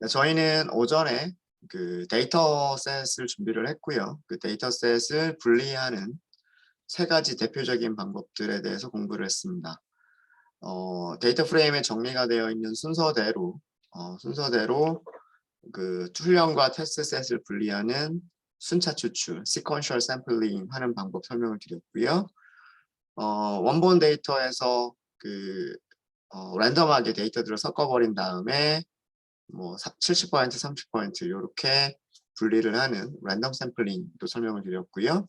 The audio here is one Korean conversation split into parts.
저희는 오전에 그 데이터셋을 준비를 했고요. 그 데이터셋을 분리하는 세 가지 대표적인 방법들에 대해서 공부를 했습니다. 데이터 프레임에 정리가 되어 있는 순서대로 그 훈련과 테스트셋을 분리하는 순차 추출, sequential sampling 하는 방법 설명을 드렸고요. 원본 데이터에서 그 랜덤하게 데이터들을 섞어버린 다음에 뭐 70%, 30% 이렇게 분리를 하는 랜덤 샘플링도 설명을 드렸고요.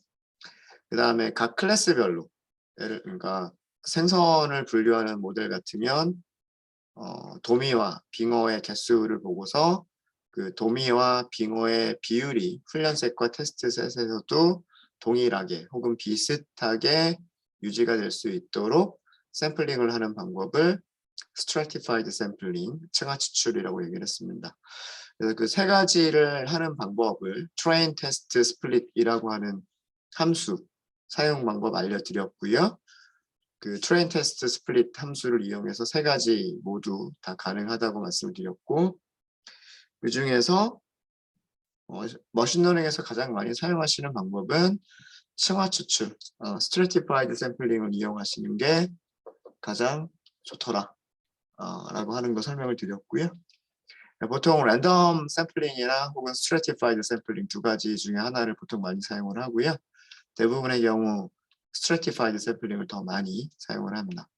그 다음에 각 클래스별로 그러니까 생선을 분류하는 모델 같으면 도미와 빙어의 개수를 보고서 그 도미와 빙어의 비율이 훈련셋과 테스트셋에서도 동일하게 혹은 비슷하게 유지가 될 수 있도록 샘플링을 하는 방법을 stratified sampling, 층화 추출이라고 얘기를 했습니다. 그래서 그 세 가지를 하는 방법을 train, test, split이라고 하는 함수 사용 방법 알려드렸고요. 그 train, test, split 함수를 이용해서 세 가지 모두 다 가능하다고 말씀을 드렸고, 그 중에서 머신러닝에서 가장 많이 사용하시는 방법은 층화 추출, stratified sampling을 이용하시는 게 가장 좋더라 라고 하는 거 설명을 드렸고요. 보통 랜덤 샘플링이나 혹은 스트래티파이드 샘플링 두 가지 중에 하나를 보통 많이 사용을 하고요. 대부분의 경우 스트래티파이드 샘플링을 더 많이 사용을 합니다.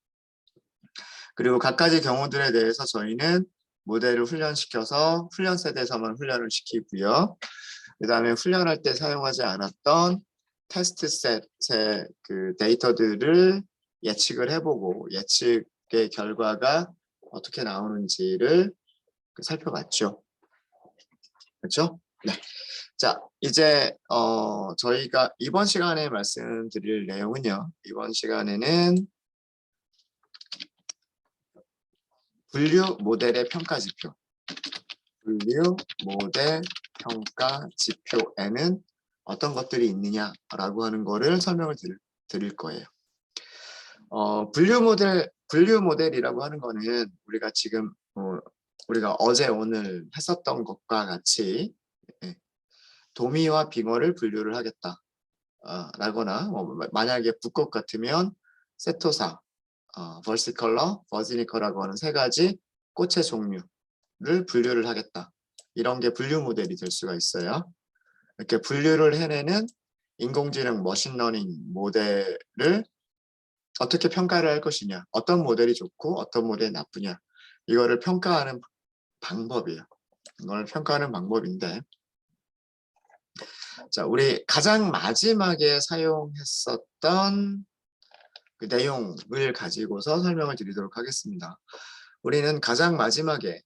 그리고 각가지 경우들에 대해서 저희는 모델을 훈련시켜서 훈련 세대에서만 훈련을 시키고요. 그 다음에 훈련할 때 사용하지 않았던 테스트 셋의 그 데이터들을 예측을 해보고 예측의 결과가 어떻게 나오는지를 살펴봤죠. 그렇죠? 네. 자, 이제 저희가 이번 시간에 말씀드릴 내용은요. 이번 시간에는 분류 모델의 평가 지표. 분류 모델 평가 지표에는 어떤 것들이 있느냐라고 하는 거를 설명을 드릴 거예요. 분류 모델이라고 하는 거는 우리가 지금 우리가 어제 오늘 했었던 것과 같이 도미와 빙어를 분류를 하겠다 라거나 만약에 북극 같으면 세토사, 벌시컬러, 버지니컬라고 하는 세 가지 꽃의 종류를 분류를 하겠다. 이런 게 분류 모델이 될 수가 있어요. 이렇게 분류를 해내는 인공지능 머신러닝 모델을 어떻게 평가를 할 것이냐, 어떤 모델이 좋고 어떤 모델이 나쁘냐, 이거를 평가하는 방법이에요. 이걸 평가하는 방법인데, 자, 우리 가장 마지막에 사용했었던 그 내용을 가지고서 설명을 드리도록 하겠습니다. 우리는 가장 마지막에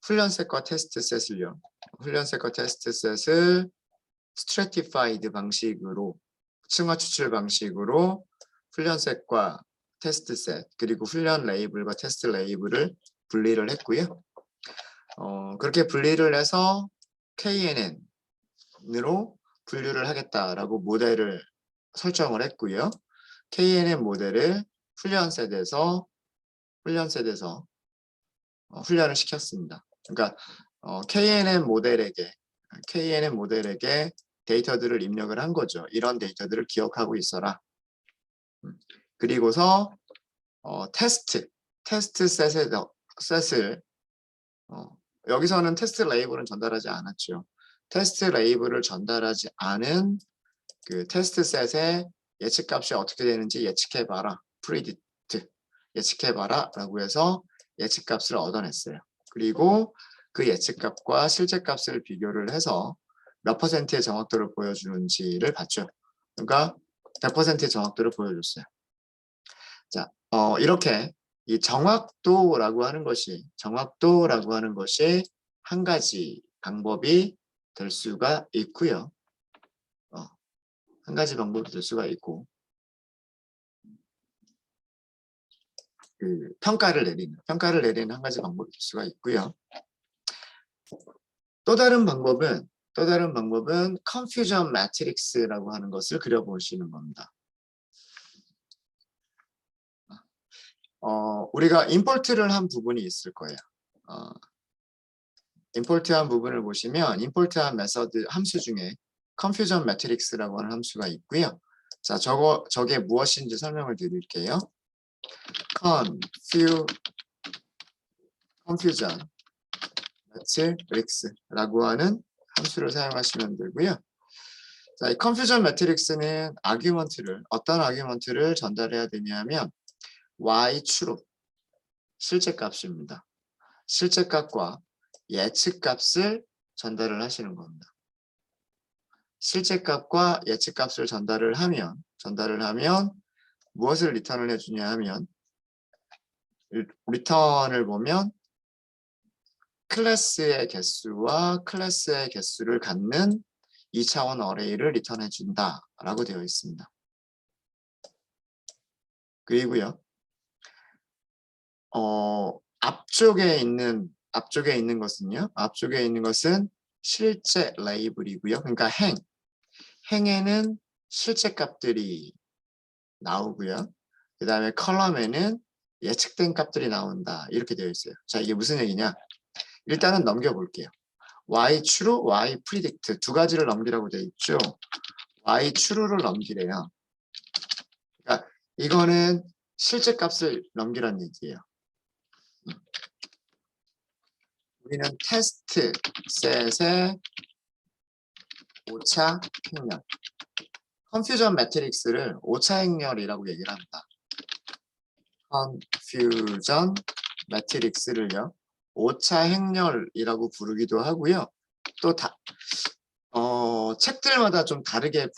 훈련셋과 테스트셋을요. 훈련셋과 테스트셋을 스트래티파이드 방식으로 층화 추출 방식으로 훈련셋과 테스트셋 그리고 훈련 레이블과 테스트 레이블을 분리를 했고요. 그렇게 분리를 해서 KNN으로 분류를 하겠다라고 모델을 설정을 했고요. KNN 모델을 훈련셋에서 훈련을 시켰습니다. 그러니까 KNN 모델에게 데이터들을 입력을 한 거죠. 이런 데이터들을 기억하고 있어라. 그리고서 테스트 셋을 여기서는 테스트 레이블은 전달하지 않았죠. 테스트 레이블을 전달하지 않은 그 테스트 셋의 예측값이 어떻게 되는지 예측해봐라. 프리딕트 예측해봐라 라고 해서 예측값을 얻어냈어요. 그리고 그 예측값과 실제값을 비교를 해서 몇 퍼센트의 정확도를 보여주는지를 봤죠. 그러니까 100%의 정확도를 보여줬어요. 자, 이렇게 이 정확도라고 하는 것이 한 가지 방법이 될 수가 있고요. 한 가지 방법이 될 수가 있고, 그 평가를 내리는 한 가지 방법이 될 수가 있고요. 또 다른 방법은 confusion matrix라고 하는 것을 그려보시는 겁니다. 우리가 임포트를 한 부분이 있을 거예요. 임포트한 부분을 보시면 임포트한 메서드 함수 중에 confusion matrix라고 하는 함수가 있고요. 자, 저게 무엇인지 설명을 드릴게요. confusion matrix라고 하는 함수를 사용하시면 되고요. 자, 이 confusion matrix는 어떤 아규먼트를 전달해야 되냐면 y축으로 실제 값입니다. 실제 값과 예측 값을 전달을 하시는 겁니다. 실제 값과 예측 값을 전달을 하면 무엇을 리턴을 해주냐 하면 리턴을 보면 클래스의 개수와 클래스의 개수를 갖는 2차원 어레이를 리턴해 준다 라고 되어 있습니다. 그리고요. 앞쪽에 있는 것은요. 앞쪽에 있는 것은 실제 레이블이고요. 그러니까 행에는 실제 값들이 나오고요. 그 다음에 컬럼에는 예측된 값들이 나온다. 이렇게 되어 있어요. 자, 이게 무슨 얘기냐? 일단은 넘겨볼게요. y true, y predict 두 가지를 넘기라고 되어 있죠. y true를 넘기래요. 그러니까 이거는 실제 값을 넘기라는 얘기예요. 우리는 테스트 셋의 오차 행렬, 컨퓨전 매트릭스를 오차 행렬이라고 얘기를 합니다. 컨퓨전 매트릭스를요, 오차 행렬이라고 부르기도 하고요. 또 책들마다 좀 다르게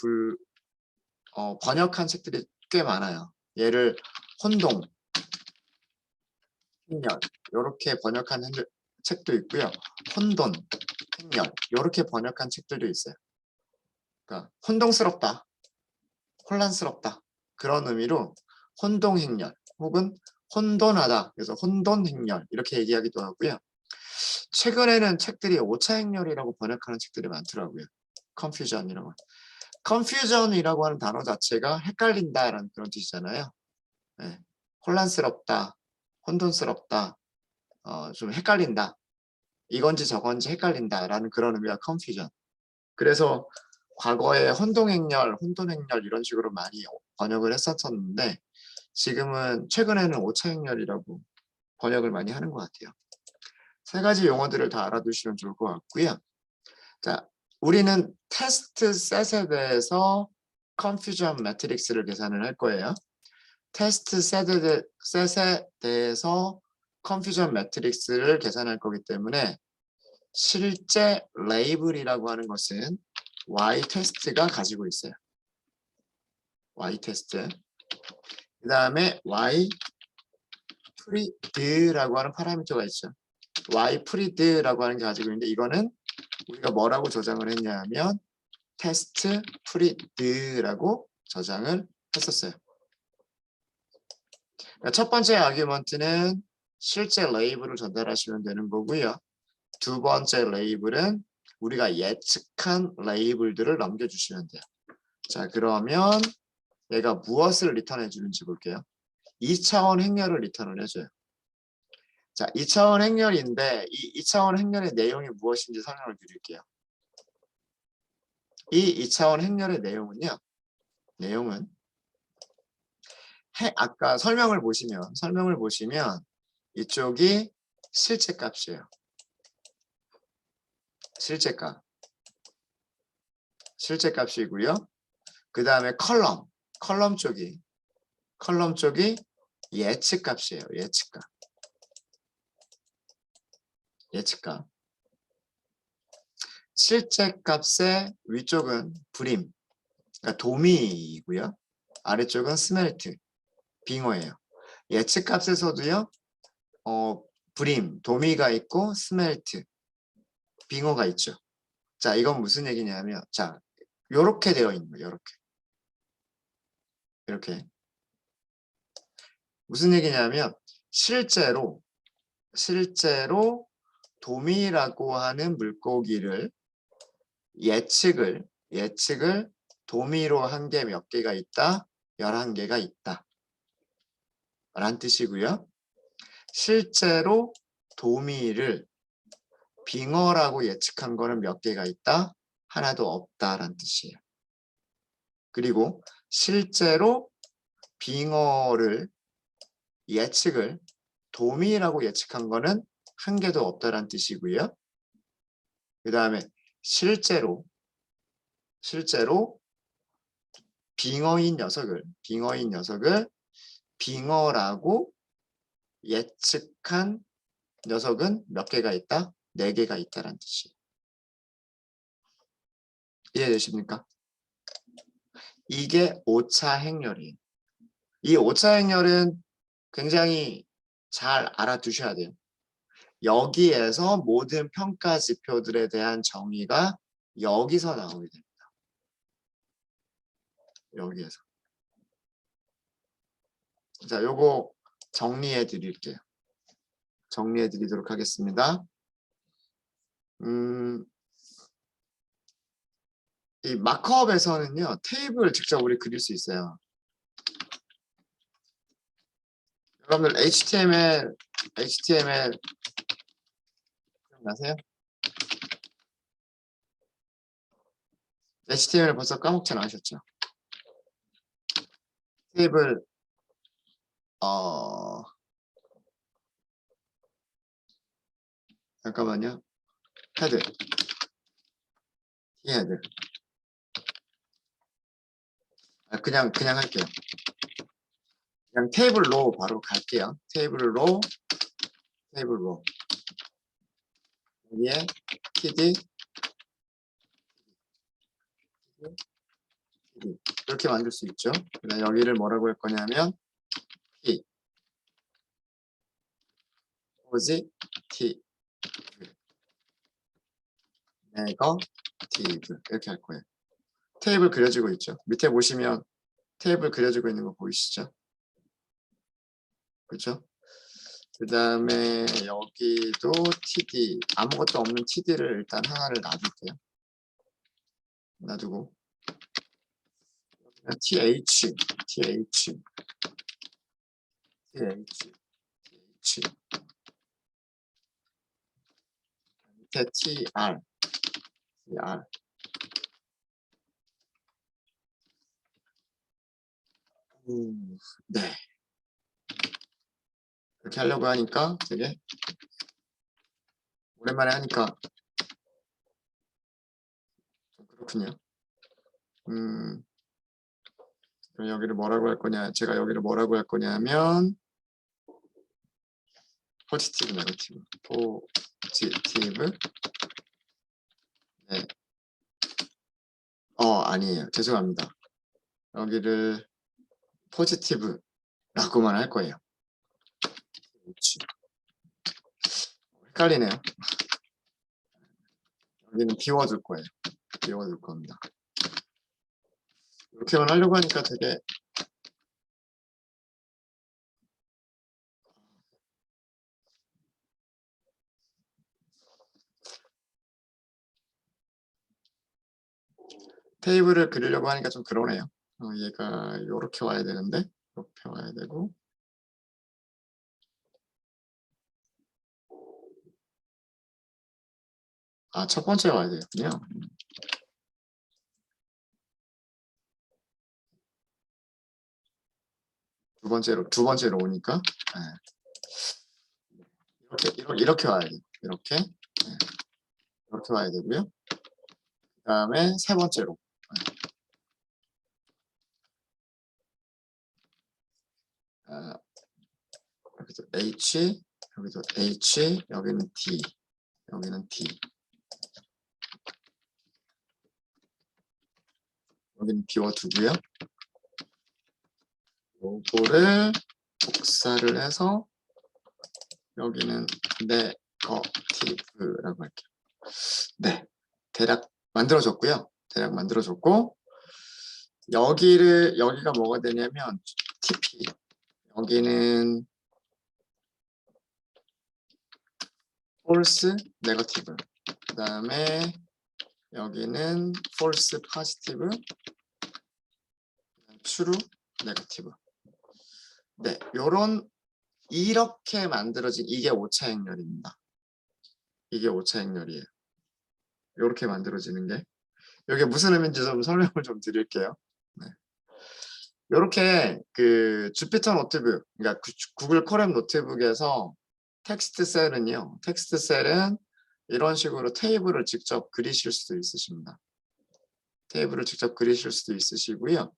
번역한 책들이 꽤 많아요. 얘를 혼동, 행렬 이렇게 번역한 책도 있고요. 혼돈, 행렬 이렇게 번역한 책들도 있어요. 그러니까 혼동스럽다, 혼란스럽다 그런 의미로 혼동행렬 혹은 혼돈하다 그래서 혼돈행렬 이렇게 얘기하기도 하고요. 최근에는 책들이 오차행렬이라고 번역하는 책들이 많더라고요. confusion이라고. confusion이라고 하는 단어 자체가 헷갈린다라는 그런 뜻이잖아요. 네. 혼란스럽다, 혼돈스럽다, 좀 헷갈린다. 이건지 저건지 헷갈린다라는 그런 의미가 confusion. 그래서 과거에 혼동행렬, 혼돈행렬 이런 식으로 많이 번역을 했었는데 지금은 최근에는 오차행렬이라고 번역을 많이 하는 것 같아요. 세 가지 용어들을 다 알아두시면 좋을 것 같고요. 자, 우리는 테스트 셋에 대해서 confusion matrix를 계산을 할 거예요. 테스트 셋에 대해서 confusion matrix를 계산할 거기 때문에 실제 레이블이라고 하는 것은 y 테스트가 가지고 있어요. y 테스트. 그 다음에 y 프리드라고 하는 파라미터가 있죠. y 프리드라고 하는 게 가지고 있는데 이거는 우리가 뭐라고 저장을 했냐면 테스트 프리드라고 저장을 했었어요. 그러니까 첫 번째 아규먼트는 실제 레이블을 전달하시면 되는 거고요. 두 번째 레이블은 우리가 예측한 레이블들을 넘겨주시면 돼요. 자, 그러면 얘가 무엇을 리턴해 주는지 볼게요. 2차원 행렬을 리턴을 해줘요. 자, 2차원 행렬인데 이 2차원 행렬의 내용이 무엇인지 설명을 드릴게요. 이 2차원 행렬의 내용은 아까 설명을 보시면 이쪽이 실제 값이에요. 실제 값이고요. 그 다음에 컬럼 쪽이 예측 값이에요. 예측값. 실제 값의 위쪽은 브림, 그러니까 도미이고요. 아래쪽은 스멜트, 빙어예요. 예측 값에서도요, 브림, 도미가 있고 스멜트, 빙어가 있죠. 자, 이건 무슨 얘기냐면, 자, 요렇게 되어 있는 거예요. 이렇게. 무슨 얘기냐면, 실제로 도미라고 하는 물고기를 예측을 도미로 한 개 몇 개가 있다? 11개가 있다. 라는 뜻이고요. 실제로 도미를 빙어라고 예측한 거는 몇 개가 있다? 하나도 없다라는 뜻이에요. 그리고 실제로 빙어를 예측을 도미라고 예측한 거는 한 개도 없다라는 뜻이고요. 그 다음에 실제로 빙어인 녀석을 빙어라고 예측한 녀석은 몇 개가 있다? 4개가 있다라는 뜻이에요. 이해되십니까? 이게 오차 행렬이에요. 이 오차 행렬은 굉장히 잘 알아두셔야 돼요. 여기에서 모든 평가 지표들에 대한 정의가 여기서 나오게 됩니다. 여기에서. 자, 요거 정리해 드릴게요. 정리해 드리도록 하겠습니다. 이 마크업에서는요, 테이블을 직접 우리 그릴 수 있어요. 여러분들 HTML 기억나세요? HTML 벌써 까먹지 않으셨죠? 테이블 잠깐만요. 헤드 헤드 그냥 할게요. 그냥 테이블로 바로 갈게요. 테이블로 여기에 td 이렇게 만들 수 있죠. 그다음 여기를 뭐라고 할 거냐면 t 포지티브 네거티브 이렇게 할 거예요. 테이블 그려지고 있죠. 밑에 보시면 테이블 그려지고 있는 거 보이시죠? 그렇죠? 그 다음에 여기도 td 아무것도 없는 td를 일단 하나를 놔둘게요. 놔두고 th 밑에 tr 네. 이렇게 하려고 하니까 되게 오랜만에 하니까 좀 그렇군요. 그럼 여기를 뭐라고 할 거냐? 제가 여기를 뭐라고 할 거냐면 포지티브 네. 아니에요. 죄송합니다. 여기를 포지티브라고만 할 거예요. 헷갈리네요. 여기는 비워둘 거예요. 비워둘 겁니다. 이렇게만 하려고 하니까 되게 테이블을 그리려고 하니까 좀 그러네요. 얘가 이렇게 와야 되는데 이렇게 와야 되고 첫 번째 와야 되겠군요. 두 번째로 오니까 이렇게 와야 돼요. 이렇게 와야 되고요. 그 다음에 세 번째로 여기도 H, 여기도 H, 여기는 D, 여기는 D, 여기는 비워두고요. 요거를 복사를 해서 여기는 네거티브라고 할게요. 네, 대략 만들어졌고요. 여기가 뭐가 되냐면 TP, 여기는 false negative, 그 다음에 여기는 false positive, true negative. 네, 이렇게 만들어진 이게 오차 행렬입니다. 이게 오차 행렬이에요. 이렇게 만들어지는 게. 이게 무슨 의미인지 좀 설명을 좀 드릴게요. 네. 이렇게 그 주피터 노트북, 그러니까 구글 컬럼 노트북에서 텍스트 셀은 이런 식으로 테이블을 직접 그리실 수도 있으십니다. 테이블을 직접 그리실 수도 있으시고요.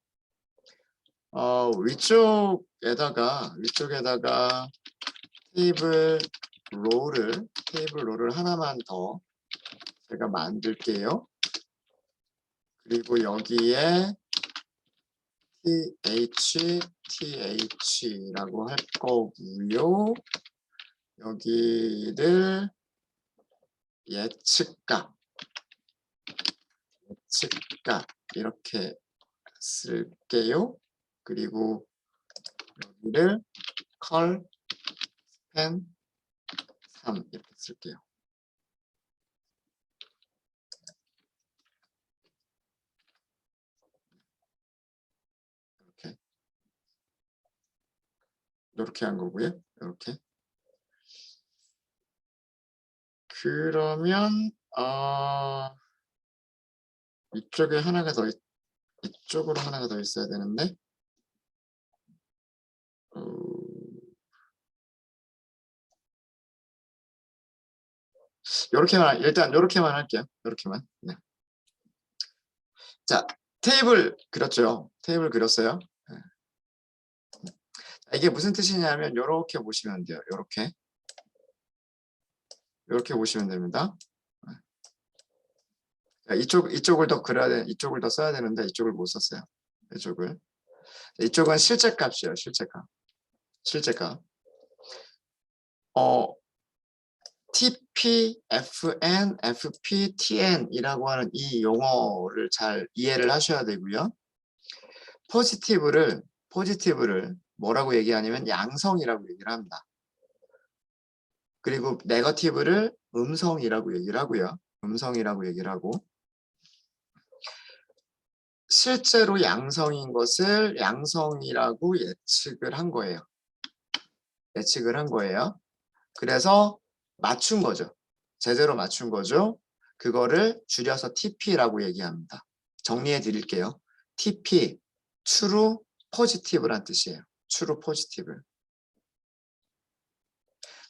위쪽에다가 테이블 롤을 하나만 더 제가 만들게요. 그리고 여기에 th라고 할 거고요. 여기를 예측값 이렇게 쓸게요. 그리고 여기를 컬 스팬 3 이렇게 쓸게요. 이렇게 한 거고요. 이렇게. 그러면 이쪽에 하나가 더 이쪽으로 하나가 더 있어야 되는데 이렇게만 일단 이렇게만 할게요. 이렇게만. 네. 자, 테이블 그렸죠. 테이블 그렸어요. 네. 이게 무슨 뜻이냐면 이렇게 보시면 돼요. 이렇게 보시면 됩니다. 이쪽을 더 그려야 돼. 이쪽을 더 써야 되는데 이쪽을 못 썼어요. 이쪽은 실제값이에요. 실제값. TP, FN, FP, TN이라고 하는 이 용어를 잘 이해를 하셔야 되고요. 포지티브를 뭐라고 얘기하냐면 양성이라고 얘기를 합니다. 그리고 네거티브를 음성이라고 얘기를 하고요. 실제로 양성인 것을 양성이라고 예측을 한 거예요. 그래서 맞춘 거죠. 제대로 맞춘 거죠. 그거를 줄여서 TP라고 얘기합니다. 정리해 드릴게요. TP, True Positive란 뜻이에요. True Positive.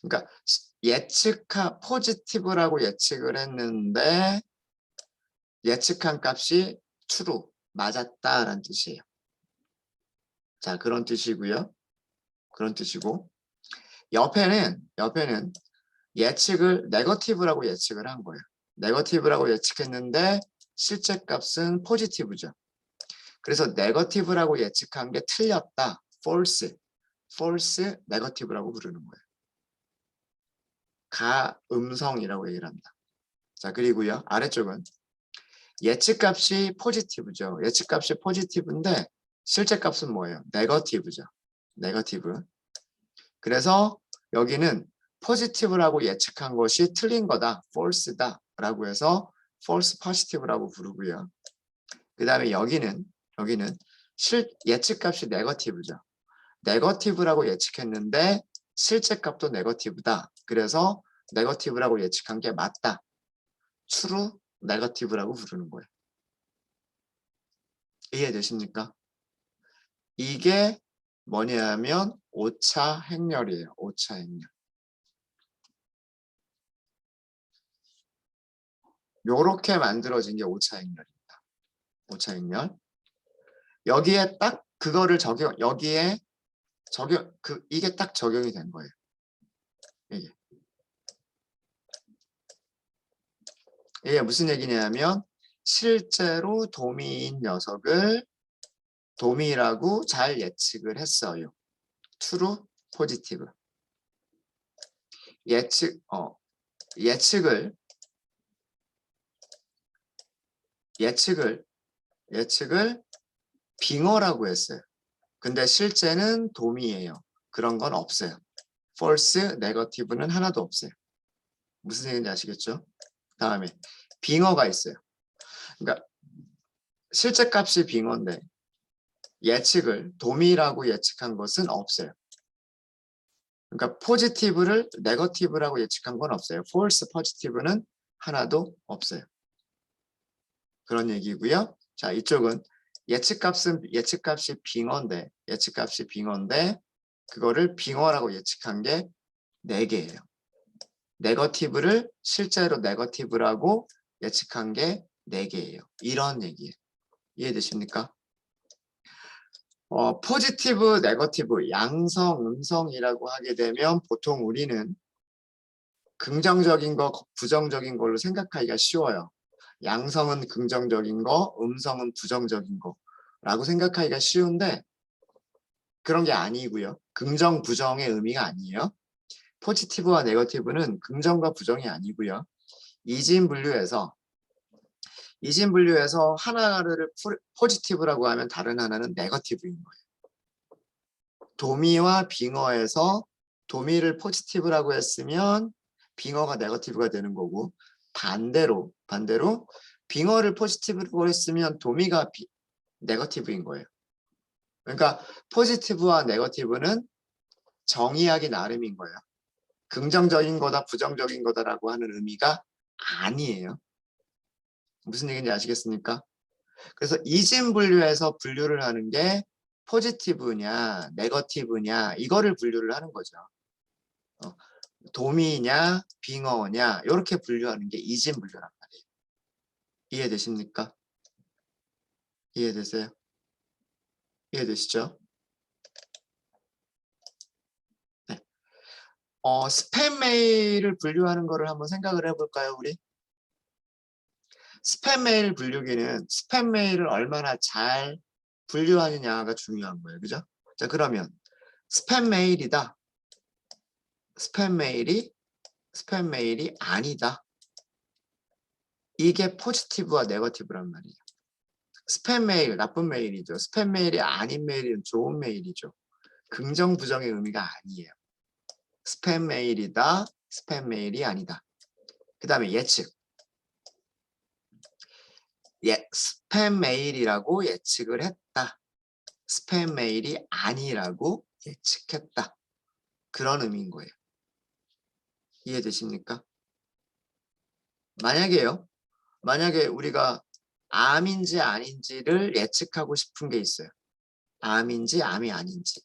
그러니까 포지티브라고 예측을 했는데 예측한 값이 true, 맞았다라는 뜻이에요. 자, 그런 뜻이고요. 옆에는 예측을 네거티브라고 예측을 한 거예요. 네거티브라고 예측했는데 실제 값은 포지티브죠. 그래서 네거티브라고 예측한 게 틀렸다. false 네거티브라고 부르는 거예요. 가음성이라고 얘기를 합니다. 자, 그리고요. 아래쪽은 예측값이 포지티브죠. 예측값이 포지티브인데 실제 값은 뭐예요? 네거티브죠. 네거티브. 그래서 여기는 포지티브라고 예측한 것이 틀린 거다. false다. 라고 해서 false positive라고 부르고요. 그 다음에 여기는 예측값이 네거티브죠. 네거티브라고 예측했는데 실제 값도 네거티브다. 그래서 네거티브라고 예측한 게 맞다. true 네거티브라고 부르는 거예요. 이해되십니까? 이게 뭐냐면 오차 행렬이에요. 오차 행렬. 요렇게 만들어진 게 오차 행렬입니다. 오차 행렬. 여기에 딱 그거를 이게 딱 적용이 된 거예요. 이게 무슨 얘기냐면 실제로 도미인 녀석을 도미라고 잘 예측을 했어요. true, positive. 예측을 빙어라고 했어요. 근데 실제는 도미예요. 그런 건 없어요. false, negative는 하나도 없어요. 무슨 얘기인지 아시겠죠? 다음에 빙어가 있어요. 그러니까 실제 값이 빙어인데 예측을 도미라고 예측한 것은 없어요. 그러니까 포지티브를 네거티브라고 예측한 건 없어요. false positive는 하나도 없어요. 그런 얘기고요. 자, 이쪽은 예측값이 빙어인데 그거를 빙어라고 예측한 게 4개예요. 네거티브를 실제로 네거티브라고 예측한 게 4개예요. 이런 얘기예요. 이해되십니까? 포지티브, 네거티브, 양성, 음성이라고 하게 되면 보통 우리는 긍정적인 거, 부정적인 걸로 생각하기가 쉬워요. 양성은 긍정적인 거, 음성은 부정적인 거라고 생각하기가 쉬운데 그런 게 아니고요. 긍정, 부정의 의미가 아니에요. 포지티브와 네거티브는 긍정과 부정이 아니고요. 이진분류에서 하나를 포지티브라고 하면 다른 하나는 네거티브인 거예요. 도미와 빙어에서 도미를 포지티브라고 했으면 빙어가 네거티브가 되는 거고 반대로 빙어를 포지티브라고 했으면 도미가 네거티브인 거예요. 그러니까 포지티브와 네거티브는 정의하기 나름인 거예요. 긍정적인 거다 부정적인 거다라고 하는 의미가 아니에요. 무슨 얘기인지 아시겠습니까? 그래서 이진 분류에서 분류를 하는 게 포지티브냐 네거티브냐 이거를 분류를 하는 거죠. 도미냐 빙어냐 이렇게 분류하는 게 이진 분류란 말이에요. 이해되십니까? 이해되세요? 이해되시죠? 네. 스팸 메일을 분류하는 거를 한번 생각을 해볼까요, 우리? 스팸 메일 분류기는 스팸 메일을 얼마나 잘 분류하느냐가 중요한 거예요. 그죠? 자, 그러면 스팸 메일이다. 스팸 메일이 아니다. 이게 포지티브와 네거티브란 말이에요. 스팸 메일, 나쁜 메일이죠. 스팸 메일이 아닌 메일은 좋은 메일이죠. 긍정, 부정의 의미가 아니에요. 스팸 메일이다. 스팸 메일이 아니다. 그 다음에 예측. 스팸 메일이라고 예측을 했다. 스팸 메일이 아니라고 예측했다. 그런 의미인 거예요. 이해되십니까? 만약에 우리가 암인지 아닌지를 예측하고 싶은 게 있어요. 암인지 암이 아닌지.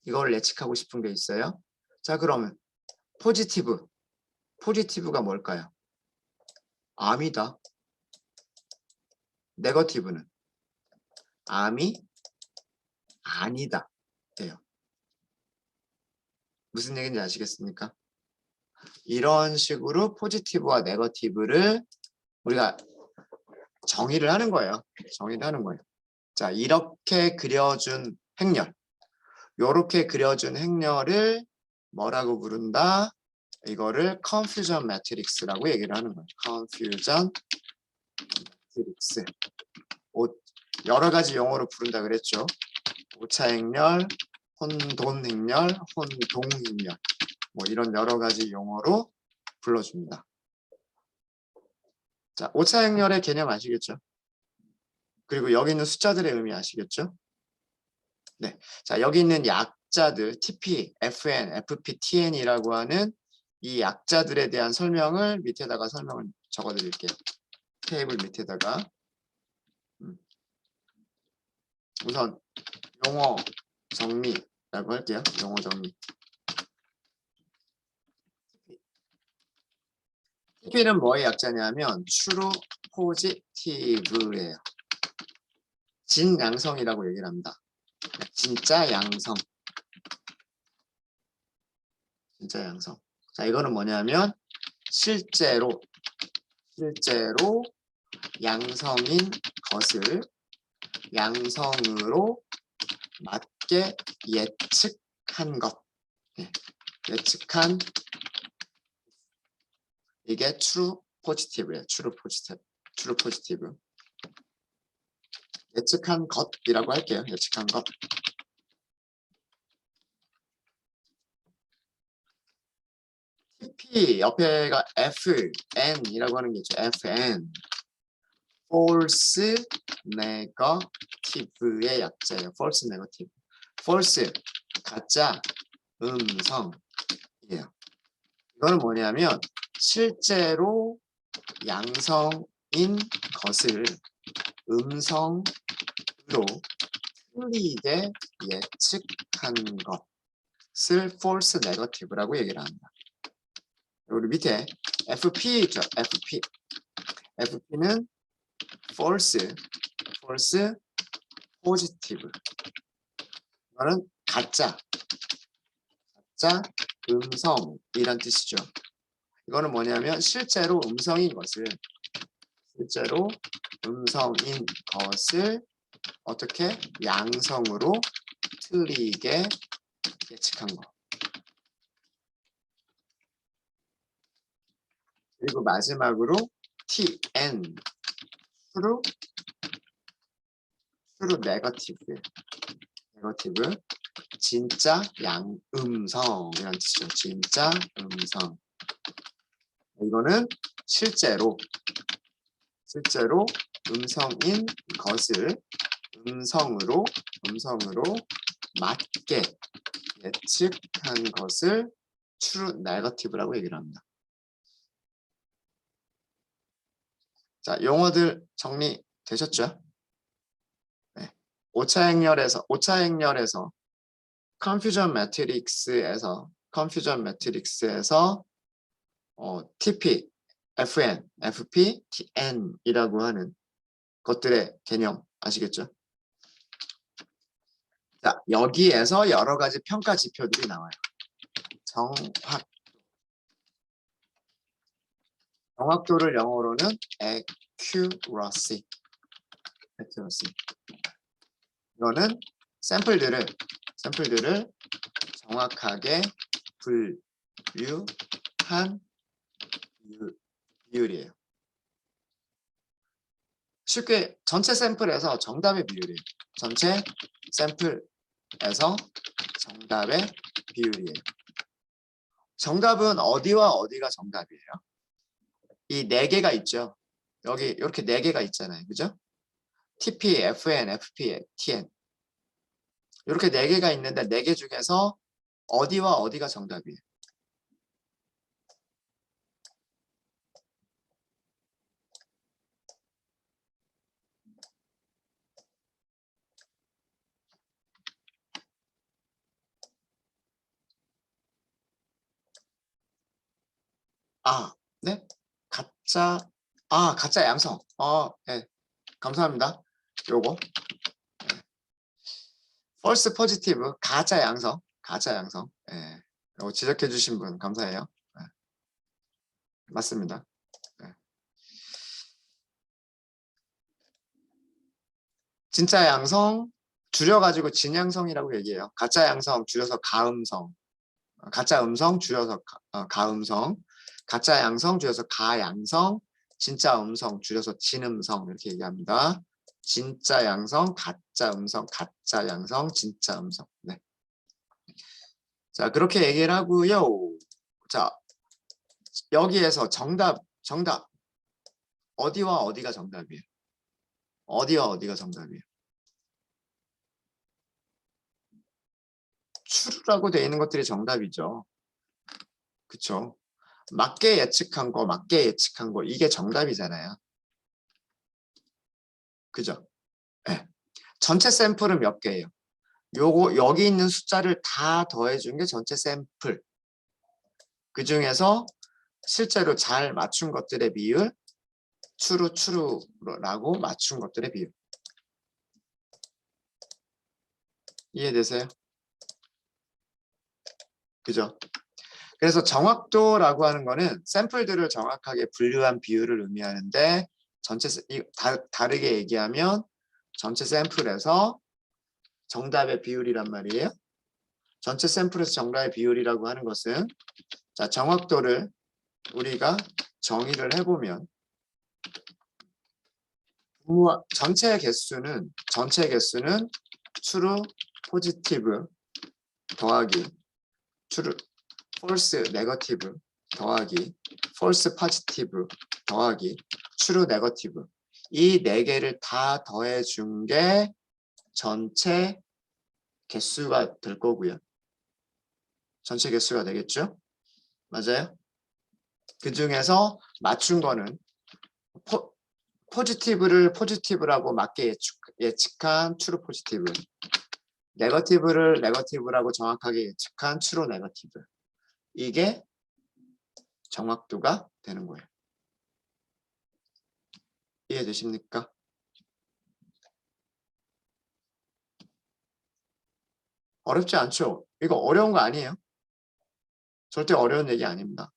이걸 예측하고 싶은 게 있어요. 자, 그러면 포지티브가 뭘까요? 암이다. 네거티브는 암이 아니다. 예요. 무슨 얘기인지 아시겠습니까? 이런 식으로 포지티브와 네거티브를 우리가 정의를 하는 거예요. 자, 이렇게 그려준 행렬. 요렇게 그려준 행렬을 뭐라고 부른다? 이거를 confusion matrix라고 얘기를 하는 거예요. confusion matrix. 여러 가지 용어로 부른다 그랬죠. 오차 행렬, 혼돈 행렬, 혼동 행렬. 뭐 이런 여러 가지 용어로 불러줍니다. 자, 오차 행렬의 개념 아시겠죠? 그리고 여기 있는 숫자들의 의미 아시겠죠? 네. 자, 여기 있는 약자들 TP, FN, FP, TN이라고 하는 이 약자들에 대한 설명을 밑에다가 설명을 적어 드릴게요. 테이블 밑에다가 우선 용어 정리라고 할게요. 용어 정리. TP는 뭐의 약자냐면 true positive예요. 진양성이라고 얘기를 합니다. 진짜 양성. 자, 이거는 뭐냐면 실제로 양성인 것을 양성으로 맞게 예측한 것. 예측한 이게 true positive예요. true positive. 예측한 것이라고 할게요. 예측한 것. TP 옆에가 FN이라고 하는 게 있죠. FN. false negative의 약자예요. false negative. false 가짜, 음성, 이거는 뭐냐면 실제로 양성인 것을 음성으로 틀리게 예측한 것을 false negative라고 얘기를 합니다. 우리 밑에 FP 있죠. FP는 false positive. 이거는 가짜 음성이란 뜻이죠. 이거는 뭐냐면 실제로 음성인 것을 어떻게 양성으로 틀리게 예측한 거. 그리고 마지막으로 TN true negative 진짜 양음성이라는 뜻이죠. 진짜 음성. 이거는 실제로 음성인 것을 음성으로 맞게 예측한 것을 true negative라고 얘기를 합니다. 자, 용어들 정리되셨죠? 네. 5차 행렬에서 컨퓨전 매트릭스에서 TP, FN, FP, TN이라고 하는 것들의 개념 아시겠죠? 자, 여기에서 여러 가지 평가 지표들이 나와요. 정확도를 영어로는 accuracy. 이거는 샘플들을 정확하게 분류한 비율이에요. 쉽게 전체 샘플에서 정답의 비율이에요. 전체 샘플에서 정답의 비율이에요. 정답은 어디와 어디가 정답이에요? 이 4개가 있죠. 여기 이렇게 4개가 있잖아요. 그죠? TP, FN, FP, TN. 이렇게 4개가 있는데 4개 중에서 어디와 어디가 정답이에요? 네? 가짜 양성. 네. 감사합니다. 요거. 네. false positive, 가짜 양성. 네. 요거 지적해 주신 분 감사해요. 네. 맞습니다. 네. 진짜 양성 줄여가지고 진양성이라고 얘기해요. 가짜 양성 줄여서 가음성. 가짜 음성 줄여서 가음성. 가짜 양성 줄여서 가양성. 진짜 음성 줄여서 진음성 이렇게 얘기합니다. 진짜 양성, 가짜 음성, 가짜 양성, 진짜 음성. 네. 자, 그렇게 얘기를 하고요. 자, 여기에서 정답. 어디와 어디가 정답이에요? 어디와 어디가 정답이에요? true라고 되어 있는 것들이 정답이죠. 그쵸? 맞게 예측한 거, 이게 정답이잖아요. 그죠? 네. 전체 샘플은 몇 개예요? 여기 있는 숫자를 다 더해준 게 전체 샘플. 그 중에서 실제로 잘 맞춘 것들의 비율, 추루라고 맞춘 것들의 비율. 이해되세요? 그죠? 그래서 정확도라고 하는 거는 샘플들을 정확하게 분류한 비율을 의미하는데 다르게 얘기하면 전체 샘플에서 정답의 비율이란 말이에요. 전체 샘플에서 정답의 비율이라고 하는 것은 자, 정확도를 우리가 정의를 해보면 전체 개수는 true positive 더하기 true false negative 더하기 false positive 더하기 true negative 이 4개를 다 더해준 게 전체 개수가 될 거고요. 전체 개수가 되겠죠? 맞아요? 그 중에서 맞춘 거는 포지티브를 포지티브라고 맞게 예측한 트루 포지티브, 네거티브를 네거티브라고 정확하게 예측한 트루 네거티브. 이게 정확도가 되는 거예요. 이해되십니까? 어렵지 않죠? 이거 어려운 거 아니에요? 절대 어려운 얘기 아닙니다.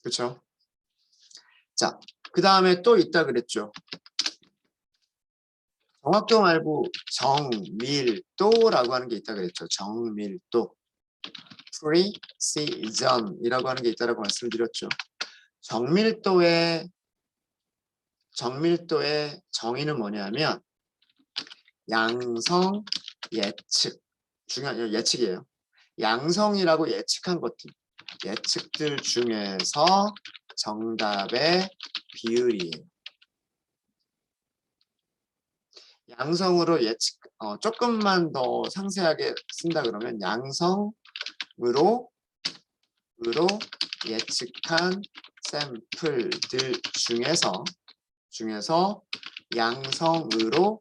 그렇죠? 자, 그 다음에 또 있다 그랬죠. 정확도 말고 정밀도라고 하는 게 있다 그랬죠. 정밀도. precision이라고 하는 게 있다라고 말씀드렸죠. 정밀도의 정의는 뭐냐면 양성 예측. 중요한 예측이에요. 양성이라고 예측한 것들, 예측들 중에서 정답의 비율이에요. 양성으로 예측, 조금만 더 상세하게 쓴다 그러면 양성으로 예측한 샘플들 중에서 양성으로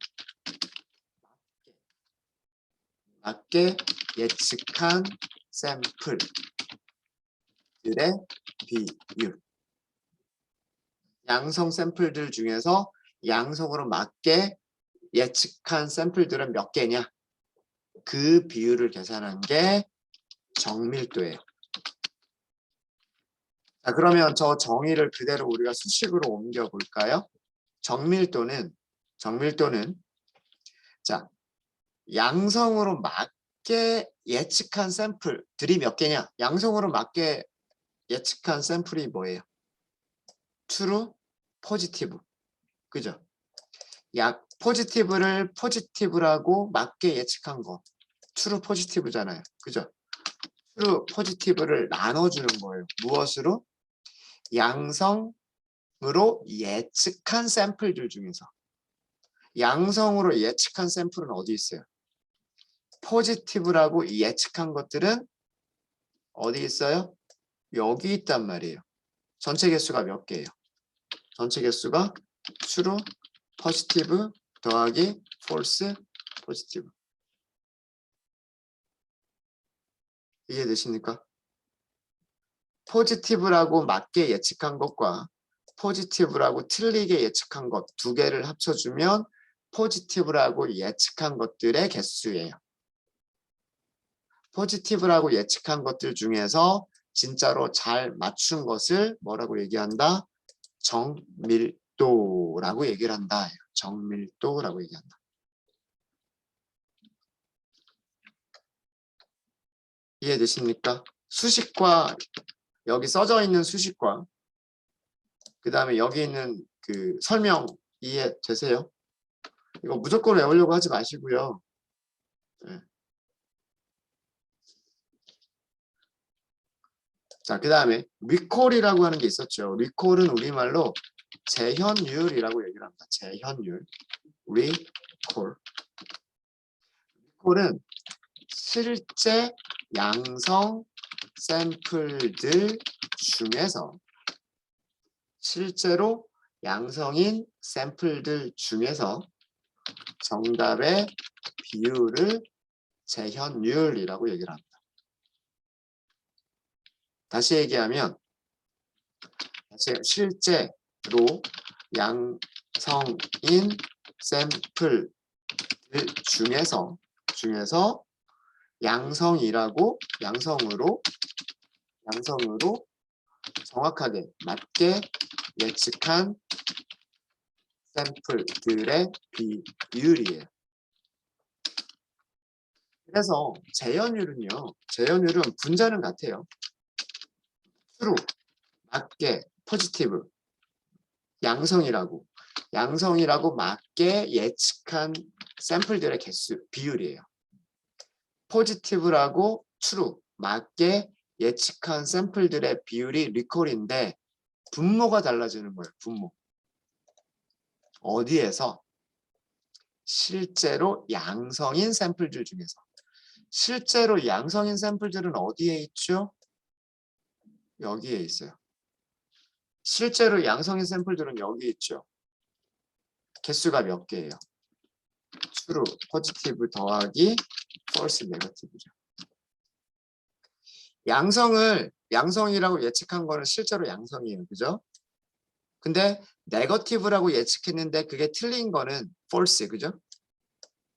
맞게 예측한 샘플들의 비율. 양성 샘플들 중에서 양성으로 맞게 예측한 샘플들은 몇 개냐? 그 비율을 계산한 게 정밀도예요. 자, 그러면 저 정의를 그대로 우리가 수식으로 옮겨 볼까요? 정밀도는 자, 양성으로 맞게 예측한 샘플들이 몇 개냐? 양성으로 맞게 예측한 샘플이 뭐예요? true, positive. 그죠? 포지티브를 포지티브라고 맞게 예측한 거. true positive잖아요. 그죠? true positive를 나눠주는 거예요. 무엇으로? 양성으로 예측한 샘플들 중에서. 양성으로 예측한 샘플은 어디 있어요? 포지티브라고 예측한 것들은 어디 있어요? 여기 있단 말이에요. 전체 개수가 몇 개예요? 전체 개수가 true, positive 더하기 false, positive. 이해되십니까? 포지티브라고 맞게 예측한 것과 포지티브라고 틀리게 예측한 것 두 개를 합쳐주면 포지티브라고 예측한 것들의 개수예요. 포지티브라고 예측한 것들 중에서 진짜로 잘 맞춘 것을 뭐라고 얘기한다? 정밀도라고 얘기를 한다. 정밀도라고 얘기한다. 이해되십니까? 수식과 여기 써져 있는 수식과 그 다음에 여기 있는 그 설명 이해되세요? 이거 무조건 외우려고 하지 마시고요. 네. 자, 그 다음에 리콜이라고 하는 게 있었죠. 리콜은 우리말로 재현율이라고 얘기를 합니다. 재현율. 리콜. 리콜은 실제 양성 샘플들 중에서 실제로 양성인 샘플들 중에서 정답의 비율을 재현율이라고 얘기를 합니다. 다시 얘기하면 실제로 양성인 샘플들 중에서 양성으로 정확하게 맞게 예측한 샘플들의 비율이에요. 그래서 재현율은 분자는 같아요. true, 맞게, positive, 양성이라고 맞게 예측한 샘플들의 개수, 비율이에요. positive라고 true, 맞게 예측한 샘플들의 비율이 리콜인데 분모가 달라지는 거예요. 분모. 어디에서? 실제로 양성인 샘플들 중에서. 실제로 양성인 샘플들은 어디에 있죠? 여기에 있어요. 실제로 양성인 샘플들은 여기 있죠. 개수가 몇 개예요? true, 포지티브 더하기 false, 네거티브죠. 양성이라고 예측한 거는 실제로 양성이에요. 그죠? 근데 네거티브라고 예측했는데 그게 틀린 거는 false. 그죠?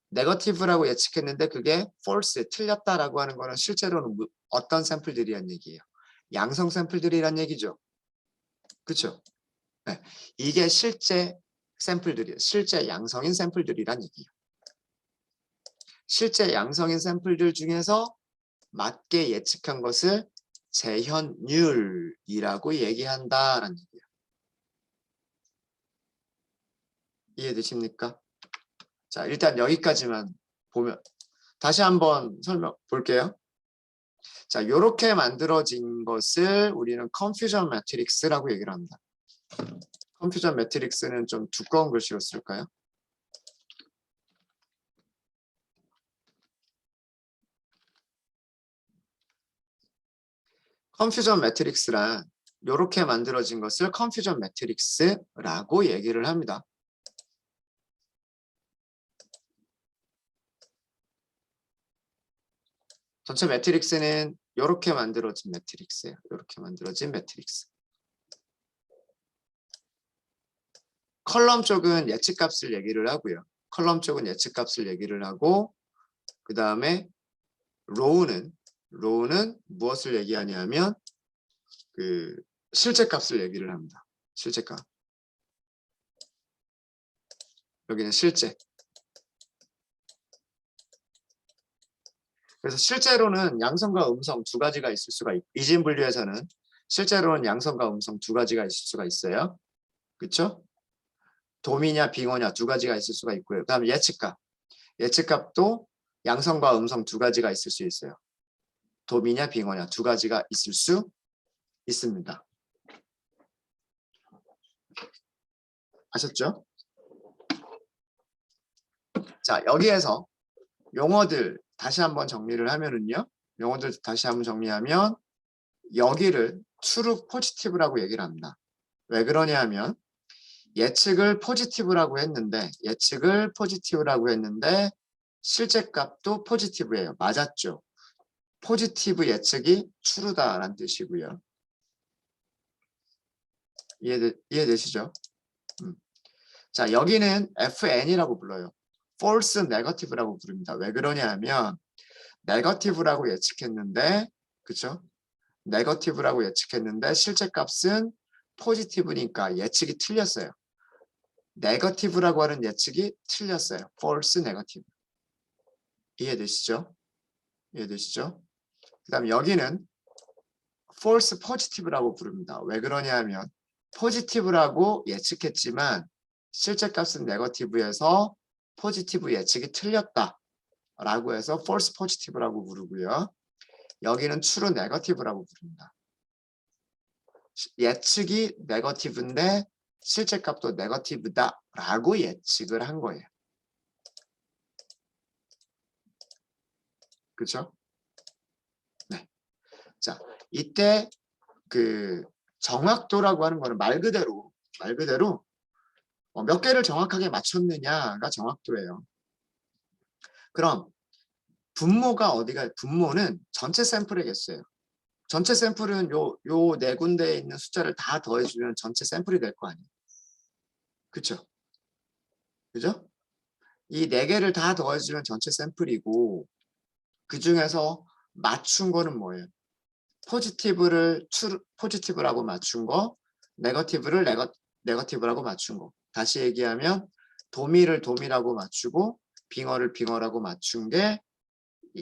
네거티브라고 예측했는데 그게 false, 틀렸다라고 하는 거는 실제로는 어떤 샘플들이란 얘기예요? 양성 샘플들이란 얘기죠. 그렇죠? 네. 이게 실제 샘플들이에요. 실제 양성인 샘플들이란 얘기예요. 실제 양성인 샘플들 중에서 맞게 예측한 것을 재현율이라고 얘기한다라는 얘기예요. 이해되십니까? 자, 일단 여기까지만 보면 다시 한번 설명 볼게요. 자, 이렇게 만들어진 것을 우리는 컨퓨전 매트릭스라고 얘기를 합니다. 컨퓨전 매트릭스는 좀 두꺼운 글씨로 쓸까요? 컨퓨전 매트릭스란 이렇게 만들어진 것을 컨퓨전 매트릭스라고 얘기를 합니다. 전체 매트릭스는 이렇게 만들어진 매트릭스예요. 이렇게 만들어진 매트릭스. 컬럼 쪽은 예측값을 얘기를 하고요. 컬럼 쪽은 예측값을 얘기를 하고 그 다음에 로우는 무엇을 얘기하냐면 그 실제값을 얘기를 합니다. 실제값. 여기는 실제. 그래서 실제로는 양성과 음성 두 가지가 있을 수가 있고 이진 분류에서는 실제로는 양성과 음성 두 가지가 있을 수가 있어요. 그렇죠? 도미냐 빙어냐 두 가지가 있을 수가 있고요. 그다음에 예측값. 예측값도 양성과 음성 두 가지가 있을 수 있어요. 도미냐 빙어냐 두 가지가 있을 수 있습니다. 아셨죠? 자, 여기에서 용어들 다시 한번 정리를 하면은요. 용어들 다시 한번 정리하면 여기를 true positive라고 얘기를 합니다. 왜 그러냐 하면 예측을 포지티브라고 했는데 실제 값도 포지티브예요. 맞았죠? 포지티브 예측이 true다라는 뜻이고요. 이해되시죠? 자, 여기는 FN이라고 불러요. false negative라고 부릅니다. 왜 그러냐 하면 negative라고 예측했는데 그쵸? negative라고 예측했는데 실제 값은 positive니까 예측이 틀렸어요. negative라고 하는 예측이 틀렸어요. false negative. 이해되시죠? 이해되시죠? 그 다음 여기는 false positive라고 부릅니다. 왜 그러냐 하면 positive라고 예측했지만 실제 값은 negative에서 포지티브 예측이 틀렸다 라고 해서 false positive라고 부르고요. 여기는 true negative라고 부릅니다. 예측이 negative인데 실제 값도 negative다 라고 예측을 한 거예요. 그렇죠? 네. 자, 이때 그 정확도라고 하는 거는 말 그대로 몇 개를 정확하게 맞췄느냐가 정확도예요. 그럼 분모는 전체 샘플의 개수예요. 전체 샘플은 요 네 군데에 있는 숫자를 다 더해주면 전체 샘플이 될 거 아니에요. 그쵸? 그죠? 이 네 개를 다 더해주면 전체 샘플이고 그 중에서 맞춘 거는 뭐예요? 포지티브라고 맞춘 거, 네거티브라고 맞춘 거. 다시 얘기하면 도미를 도미라고 맞추고 빙어를 빙어라고 맞춘 게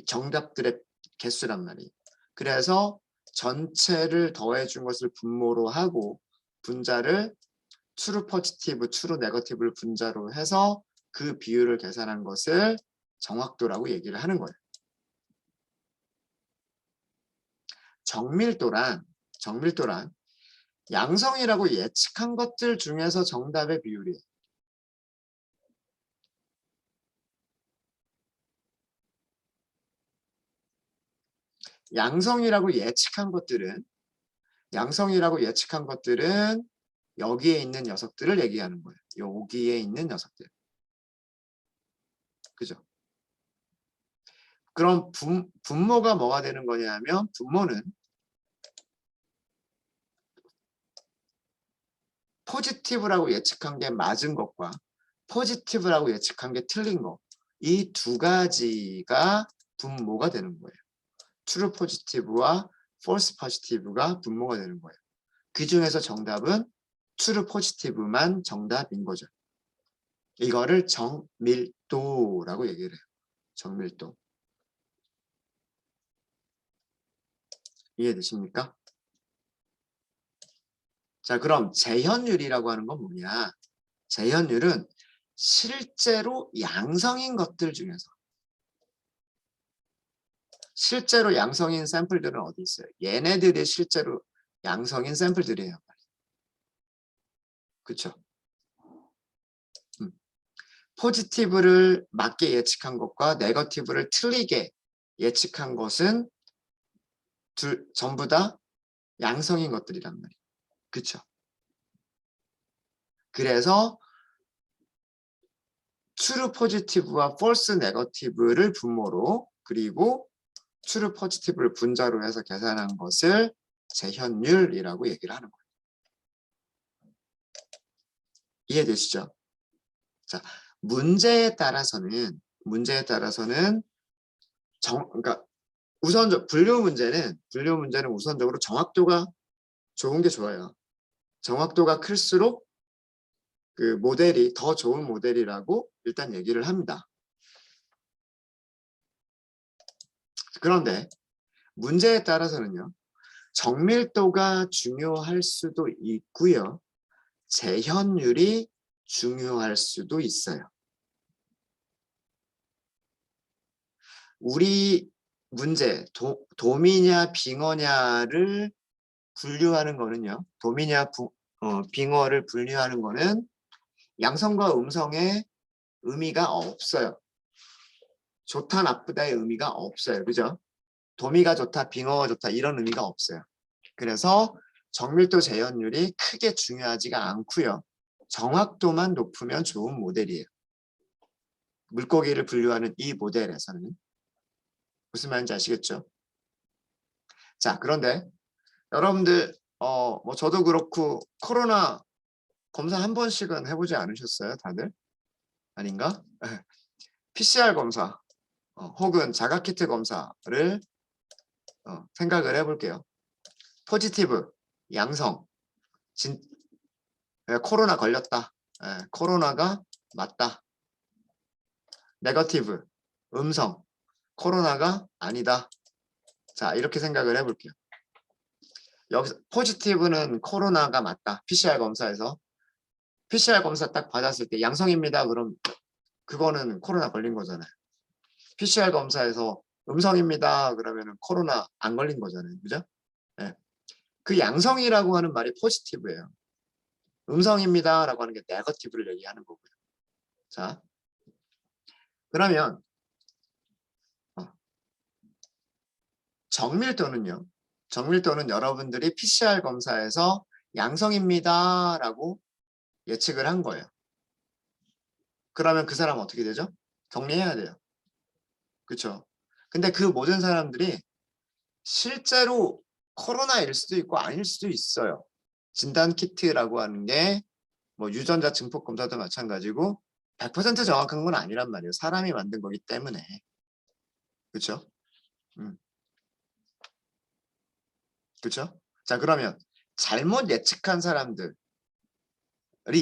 정답들의 개수란 말이에요. 그래서 전체를 더해준 것을 분모로 하고 분자를 true positive, true negative를 분자로 해서 그 비율을 계산한 것을 정확도라고 얘기를 하는 거예요. 정밀도란 양성이라고 예측한 것들 중에서 정답의 비율이에요. 양성이라고 예측한 것들은 여기에 있는 녀석들을 얘기하는 거예요. 여기에 있는 녀석들. 그죠? 그럼 분모가 뭐가 되는 거냐면 분모는 포지티브라고 예측한 게 맞은 것과 포지티브라고 예측한 게 틀린 거. 이 두 가지가 분모가 되는 거예요. 트루 포지티브와 폴스 포지티브가 분모가 되는 거예요. 그 중에서 정답은 트루 포지티브만 정답인 거죠. 이거를 정밀도라고 얘기를 해요. 정밀도. 이해되십니까? 자, 그럼 재현율이라고 하는 건 뭐냐? 재현율은 실제로 양성인 것들 중에서 실제로 양성인 샘플들은 어디 있어요? 얘네들이 실제로 양성인 샘플들이에요. 그렇죠? 포지티브를 맞게 예측한 것과 네거티브를 틀리게 예측한 것은 전부 다 양성인 것들이란 말이에요. 그렇죠? 그래서 트루 포지티브와 폴스 네거티브를 분모로 그리고 트루 포지티브를 분자로 해서 계산한 것을 재현율이라고 얘기를 하는 거예요. 이해되시죠? 자, 문제에 따라서는 그러니까 분류 문제는 우선적으로 정확도가 좋은 게 좋아요. 정확도가 클수록 그 모델이 더 좋은 모델이라고 일단 얘기를 합니다. 그런데 문제에 따라서는요. 정밀도가 중요할 수도 있고요. 재현율이 중요할 수도 있어요. 우리 문제 도미냐 빙어냐를 분류하는 거는요. 도미냐 빙어를 분류하는 거는 양성과 음성의 의미가 없어요. 좋다 나쁘다의 의미가 없어요. 그죠? 도미가 좋다 빙어가 좋다 이런 의미가 없어요. 그래서 정밀도 재현율이 크게 중요하지가 않고요. 정확도만 높으면 좋은 모델이에요. 물고기를 분류하는 이 모델에서는. 무슨 말인지 아시겠죠? 자, 그런데 여러분들 뭐 저도 그렇고 코로나 검사 한 번씩은 해보지 않으셨어요? 다들? 아닌가? PCR 검사 혹은 자가키트 검사를 생각을 해볼게요. 포지티브, 양성, 코로나 걸렸다. 코로나가 맞다. 네거티브, 음성, 코로나가 아니다. 자, 이렇게 생각을 해볼게요. 여기서 포지티브는 코로나가 맞다. PCR 검사에서. PCR 검사 딱 받았을 때 양성입니다. 그럼 그거는 코로나 걸린 거잖아요. PCR 검사에서 음성입니다. 그러면은 코로나 안 걸린 거잖아요. 그죠? 네. 그 양성이라고 하는 말이 포지티브예요. 음성입니다. 라고 하는 게 네거티브를 얘기하는 거고요. 자, 그러면 정밀도는요. 정밀도는 여러분들이 PCR 검사에서 양성입니다. 라고 예측을 한 거예요. 그러면 그 사람은 어떻게 되죠? 격리해야 돼요. 그렇죠? 근데 그 모든 사람들이 실제로 코로나일 수도 있고 아닐 수도 있어요. 진단 키트라고 하는 게 뭐 유전자 증폭 검사도 마찬가지고 100% 정확한 건 아니란 말이에요. 사람이 만든 거기 때문에. 그렇죠? 그렇죠? 자, 그러면 잘못 예측한 사람들이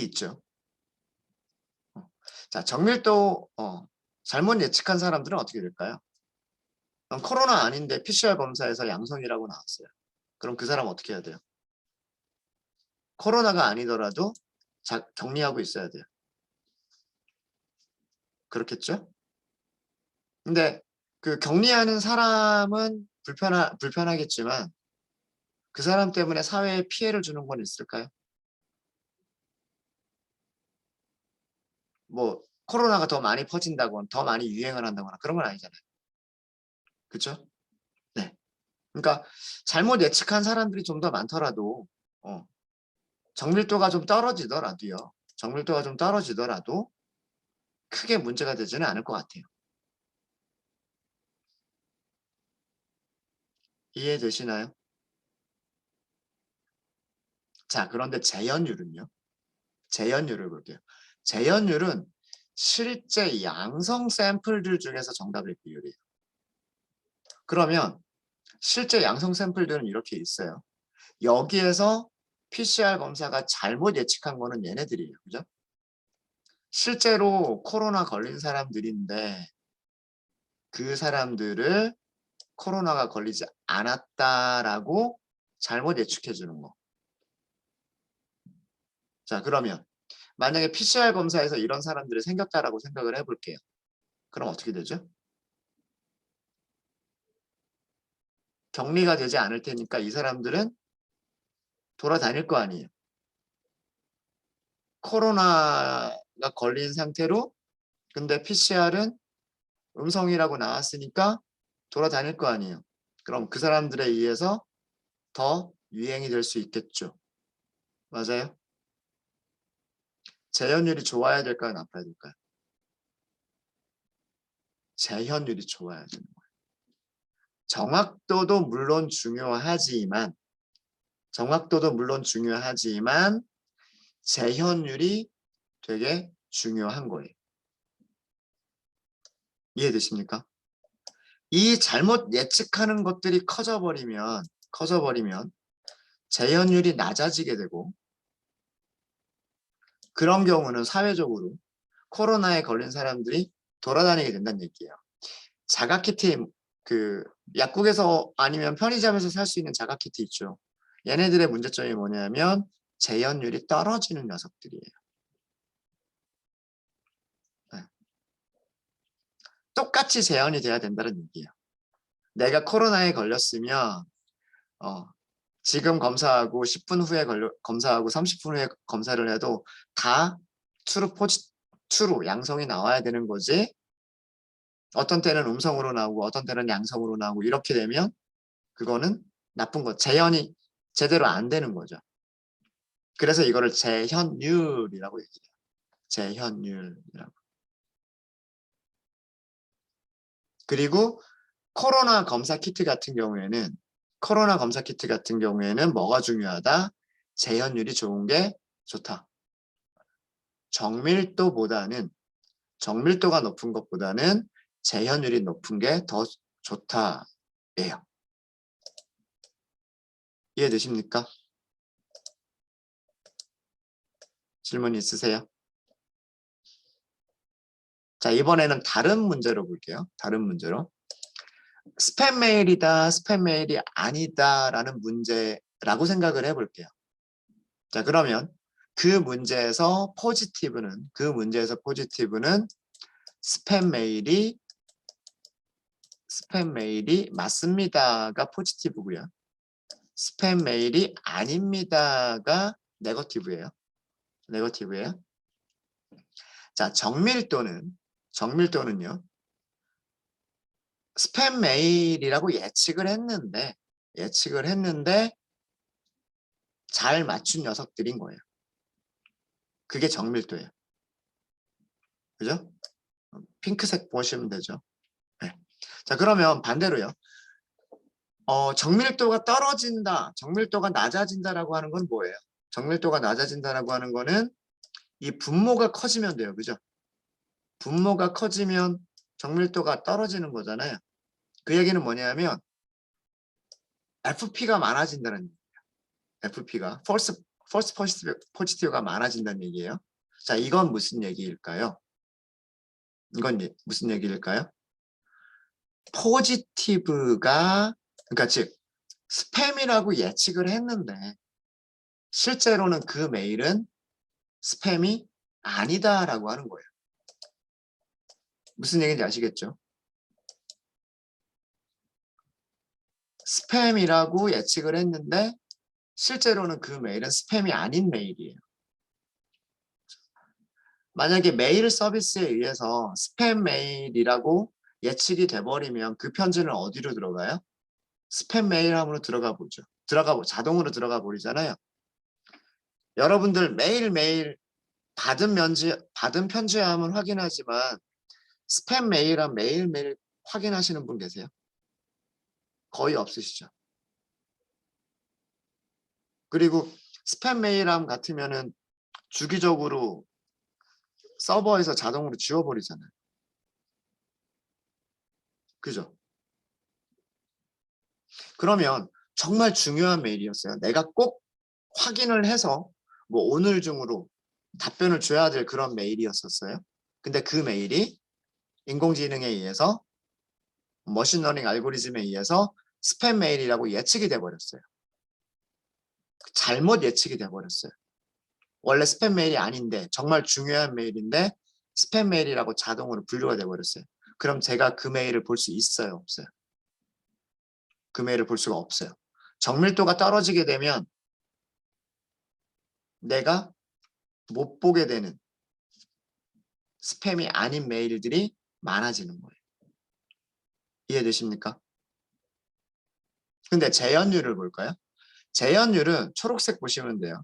있죠. 자, 정밀도 잘못 예측한 사람들은 어떻게 될까요? 코로나 아닌데 PCR 검사에서 양성이라고 나왔어요. 그럼 그 사람 어떻게 해야 돼요? 코로나가 아니더라도 격리하고 있어야 돼요. 그렇겠죠? 근데 그 격리하는 사람은 불편하겠지만 그 사람 때문에 사회에 피해를 주는 건 있을까요? 뭐 코로나가 더 많이 퍼진다거나 더 많이 유행을 한다거나 그런 건 아니잖아요. 그렇죠? 네. 그러니까 잘못 예측한 사람들이 좀 더 많더라도 정밀도가 좀 떨어지더라도요. 정밀도가 좀 떨어지더라도 크게 문제가 되지는 않을 것 같아요. 이해되시나요? 자, 그런데 재현율은요? 재현율을 볼게요. 재현율은 실제 양성 샘플들 중에서 정답일 비율이에요. 그러면 실제 양성 샘플들은 이렇게 있어요. 여기에서 PCR 검사가 잘못 예측한 거는 얘네들이에요. 그죠? 실제로 코로나 걸린 사람들인데 그 사람들을 코로나가 걸리지 않았다라고 잘못 예측해 주는 거. 자, 그러면 만약에 PCR 검사에서 이런 사람들이 생겼다라고 생각을 해볼게요. 그럼 어떻게 되죠? 격리가 되지 않을 테니까 이 사람들은 돌아다닐 거 아니에요. 코로나가 걸린 상태로 근데 PCR은 음성이라고 나왔으니까 돌아다닐 거 아니에요. 그럼 그 사람들에 의해서 더 유행이 될 수 있겠죠. 맞아요? 재현율이 좋아야 될까요? 나빠야 될까요? 재현율이 좋아야 되는 거예요. 정확도도 물론 중요하지만 재현율이 되게 중요한 거예요. 이해되십니까? 이 잘못 예측하는 것들이 커져버리면 재현율이 낮아지게 되고 그런 경우는 사회적으로 코로나에 걸린 사람들이 돌아다니게 된다는 얘기예요. 자가키트 그 약국에서 아니면 편의점에서 살 수 있는 자가키트 있죠. 얘네들의 문제점이 뭐냐면 재현율이 떨어지는 녀석들이에요. 네. 똑같이 재현이 돼야 된다는 얘기예요. 내가 코로나에 걸렸으면 지금 검사하고 10분 후에 검사하고 30분 후에 검사를 해도 다 트루 양성이 나와야 되는 거지. 어떤 때는 음성으로 나오고 어떤 때는 양성으로 나오고 이렇게 되면 그거는 나쁜 거. 재현이 제대로 안 되는 거죠. 그래서 이거를 재현율이라고 얘기해요. 재현율이라고. 그리고 코로나 검사 키트 같은 경우에는 뭐가 중요하다? 재현율이 좋은 게 좋다. 정밀도가 높은 것보다는 재현율이 높은 게 더 좋다예요. 이해되십니까? 질문 있으세요? 자, 이번에는 다른 문제로 볼게요. 다른 문제로. 스팸 메일이다, 스팸 메일이 아니다라는 문제라고 생각을 해볼게요. 자, 그러면 그 문제에서 포지티브는 스팸 메일이 맞습니다가 포지티브고요. 스팸 메일이 아닙니다가 네거티브예요. 자, 정밀도는요. 스팸 메일이라고 예측을 했는데 잘 맞춘 녀석들인 거예요. 그게 정밀도예요. 그죠? 핑크색 보시면 되죠. 네. 자, 그러면 반대로요. 정밀도가 떨어진다, 정밀도가 낮아진다라고 하는 건 뭐예요? 정밀도가 낮아진다라고 하는 거는 이 분모가 커지면 돼요. 그죠? 분모가 커지면 정밀도가 떨어지는 거잖아요. 그 얘기는 뭐냐면 FP가 많아진다는 얘기예요. FP가 false positive가 많아진다는 얘기예요. 자, 이건 무슨 얘기일까요? 포지티브가 그러니까 즉 스팸이라고 예측을 했는데 실제로는 그 메일은 스팸이 아니다라고 하는 거예요. 무슨 얘기인지 아시겠죠? 스팸이라고 예측을 했는데 실제로는 그 메일은 스팸이 아닌 메일이에요. 만약에 메일 서비스에 의해서 스팸 메일이라고 예측이 돼버리면 그 편지는 어디로 들어가요? 스팸 메일함으로 들어가 보죠. 자동으로 들어가 버리잖아요. 여러분들 매일매일 받은 편지함은 확인하지만 스팸 메일함 매일매일 확인하시는 분 계세요? 거의 없으시죠. 그리고 스팸 메일함 같으면은 주기적으로 서버에서 자동으로 지워버리잖아요. 그죠? 그러면 정말 중요한 메일이었어요. 내가 꼭 확인을 해서 뭐 오늘 중으로 답변을 줘야 될 그런 메일이었었어요. 근데 그 메일이 인공지능에 의해서 머신러닝 알고리즘에 의해서 스팸 메일이라고 예측이 돼버렸어요. 잘못 예측이 돼버렸어요. 원래 스팸 메일이 아닌데 정말 중요한 메일인데 스팸 메일이라고 자동으로 분류가 돼버렸어요. 그럼 제가 그 메일을 볼 수 있어요? 없어요? 그 메일을 볼 수가 없어요. 정밀도가 떨어지게 되면 내가 못 보게 되는 스팸이 아닌 메일들이 많아지는 거예요. 이해되십니까? 근데 재현율을 볼까요? 재현율은 초록색 보시면 돼요.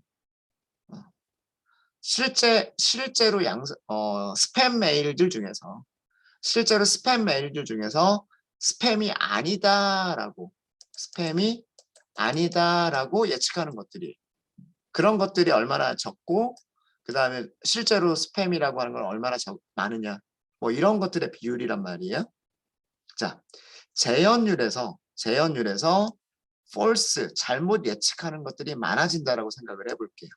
실제로 스팸 메일들 중에서 스팸이 아니다라고 예측하는 것들이 그런 것들이 얼마나 적고 그 다음에 실제로 스팸이라고 하는 건 얼마나 많으냐 뭐 이런 것들의 비율이란 말이에요. 자, 재현율에서 false 잘못 예측하는 것들이 많아진다라고 생각을 해볼게요.